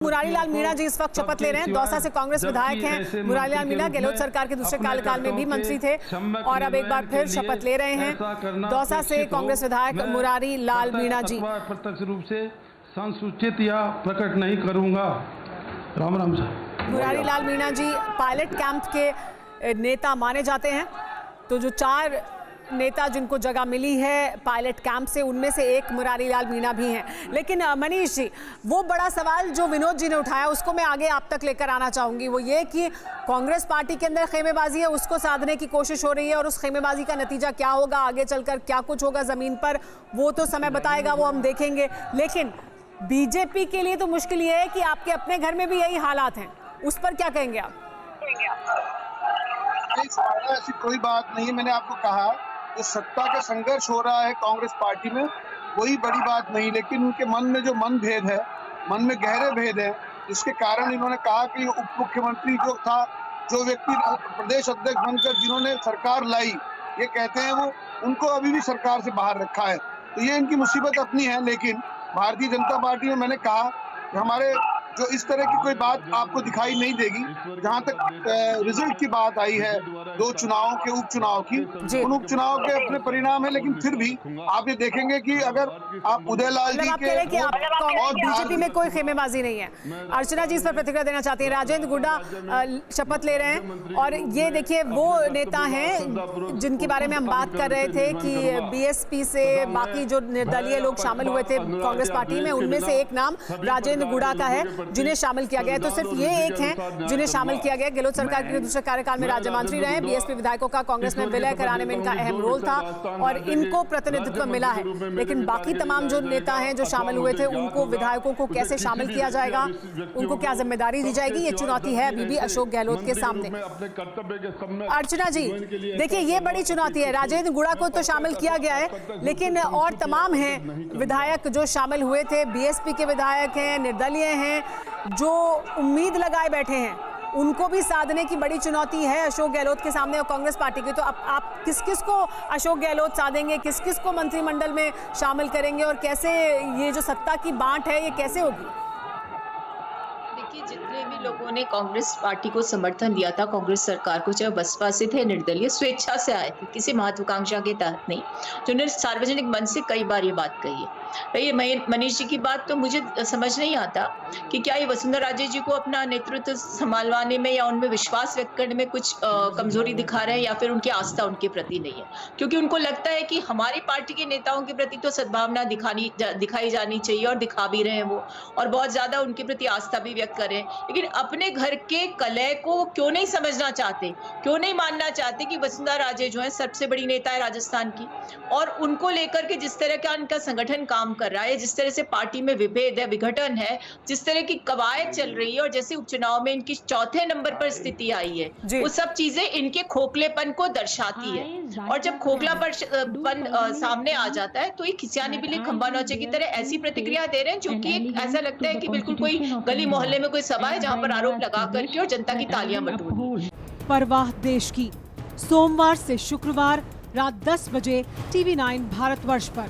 मुरारी लाल मीणा जी इस वक्त शपथ ले रहे हैं। दौसा से कांग्रेस विधायक हैं मुरारी लाल मीणा, गहलोत सरकार के दूसरे कार्यकाल में भी मंत्री थे और अब एक बार फिर शपथ ले रहे हैं। दौसा से कांग्रेस विधायक मुरारी लाल मीणा जी। प्रत्यक्ष रूप से संसूचित या प्रकट नहीं करूंगा। राम राम साहब। मुरारी लाल मीणा जी पायलट कैंप के नेता माने जाते हैं। तो जो 4 नेता जिनको जगह मिली है पायलट कैंप से, उनमें से एक मुरारी लाल मीणा भी हैं। लेकिन मनीष जी, वो बड़ा सवाल जो विनोद जी ने उठाया उसको मैं आगे आप तक लेकर आना चाहूंगी। वो ये कि कांग्रेस पार्टी के अंदर खेमेबाजी है, उसको साधने की कोशिश हो रही है और उस खेमेबाजी का नतीजा क्या होगा, आगे चलकर क्या कुछ होगा जमीन पर, वो तो समय बताएगा, वो हम देखेंगे। लेकिन बीजेपी के लिए तो मुश्किल ये है कि आपके अपने घर में भी यही हालात हैं, उस पर क्या कहेंगे आप? ऐसी कोई बात नहीं है। मैंने आपको कहा जो सत्ता का संघर्ष हो रहा है कांग्रेस पार्टी में, वही बड़ी बात नहीं, लेकिन उनके मन में जो मन भेद है, मन में गहरे भेद है, जिसके कारण इन्होंने कहा कि उप मुख्यमंत्री जो था, जो व्यक्ति प्रदेश अध्यक्ष बनकर जिन्होंने सरकार लाई, ये कहते हैं वो उनको अभी भी सरकार से बाहर रखा है। तो ये इनकी मुसीबत अपनी है। लेकिन भारतीय जनता पार्टी में मैंने कहा कि हमारे जो इस तरह की कोई बात आपको दिखाई नहीं देगी। जहां तक रिजल्ट की बात आई है 2 चुनावों के, उपचुनाव की, उन उपचुनाव के अपने परिणाम है, लेकिन फिर भी आप ये देखेंगे कि अगर आप उदयलाल जी के और बीजेपी में कोई खेमेबाजी नहीं है। अर्चना जी इस पर प्रतिक्रिया देना चाहती है। राजेंद्र गुड्डा शपथ ले रहे हैं और ये देखिए वो नेता हैं जिनके बारे में हम बात कर रहे थे कि बीएसपी से बाकी जो निर्दलीय लोग शामिल हुए थे कांग्रेस पार्टी में, उनमें से एक नाम राजेंद्र गुड्डा का है जिन्हें शामिल किया गया है। तो सिर्फ ये एक हैं जिन्हें शामिल किया गया। गहलोत सरकार के दूसरे कार्यकाल में राज्य मंत्री रहे, बीएसपी विधायकों का कांग्रेस में विलय कराने में इनका अहम रोल था और इनको प्रतिनिधित्व मिला है। लेकिन बाकी तमाम जो नेता हैं जो शामिल हुए थे, उनको विधायकों को कैसे शामिल किया जाएगा, उनको क्या जिम्मेदारी दी जाएगी, ये चुनौती है अभी भी अशोक गहलोत के सामने। अर्चना जी देखिए, ये बड़ी चुनौती है। राजेंद्र गुड़ा को तो शामिल किया गया है, लेकिन और तमाम हैं विधायक जो शामिल हुए थे, बीएसपी के विधायक हैं, निर्दलीय हैं, जो उम्मीद लगाए बैठे हैं, उनको भी साधने की बड़ी चुनौती है अशोक गहलोत के सामने और कांग्रेस पार्टी की। तो अब आप किस किस को अशोक गहलोत साधेंगे, किस किस को मंत्रिमंडल में शामिल करेंगे और कैसे ये जो सत्ता की बांट है ये कैसे होगी? देखिए, जितने भी लोगों ने कांग्रेस पार्टी को समर्थन दिया था, कांग्रेस सरकार को, चाहे बसपा से थे, निर्दलीय, स्वेच्छा से आए थे, किसी महत्वाकांक्षा के तहत नहीं, जिन्होंने सार्वजनिक मंच से कई बार ये बात कही है। ये मनीष जी की बात तो मुझे समझ नहीं आता कि क्या ये वसुंधरा राजे जी को अपना नेतृत्व संभालवाने में या उनमें विश्वास व्यक्त करने में कुछ कमजोरी दिखा रहे हैं या फिर उनकी आस्था उनके प्रति नहीं है, क्योंकि उनको लगता है कि हमारी पार्टी के नेताओं के प्रति तो सद्भावना दिखाई जानी चाहिए और दिखा भी रहे हैं वो, और बहुत ज्यादा उनके प्रति आस्था भी व्यक्त कर रहे हैं। लेकिन अपने घर के कलह को क्यों नहीं समझना चाहते, क्यों नहीं मानना चाहते कि वसुंधरा राजे जो है सबसे बड़ी नेता है राजस्थान की, और उनको लेकर के जिस तरह का उनका संगठन काम कर रहा है, जिस तरह से पार्टी में विभेद है, विघटन है, जिस तरह की कवायद चल रही है और जैसे उपचुनाव में इनकी 4थे नंबर पर स्थिति आई है, वो सब चीजें इनके खोखलेपन को दर्शाती है। और जब खोखलापन सामने आ जाता है तो ये खिसियानी बिल्ली खंबा नौचे की तरह ऐसी प्रतिक्रिया दे रहे हैं जो कि ऐसा लगता है कि बिल्कुल कोई गली मोहल्ले में कोई सभा है जहां पर आरोप लगा करके और जनता की तालियां बटोर। परवाह देश की, सोमवार से शुक्रवार रात 10 बजे TV9 भारतवर्ष पर।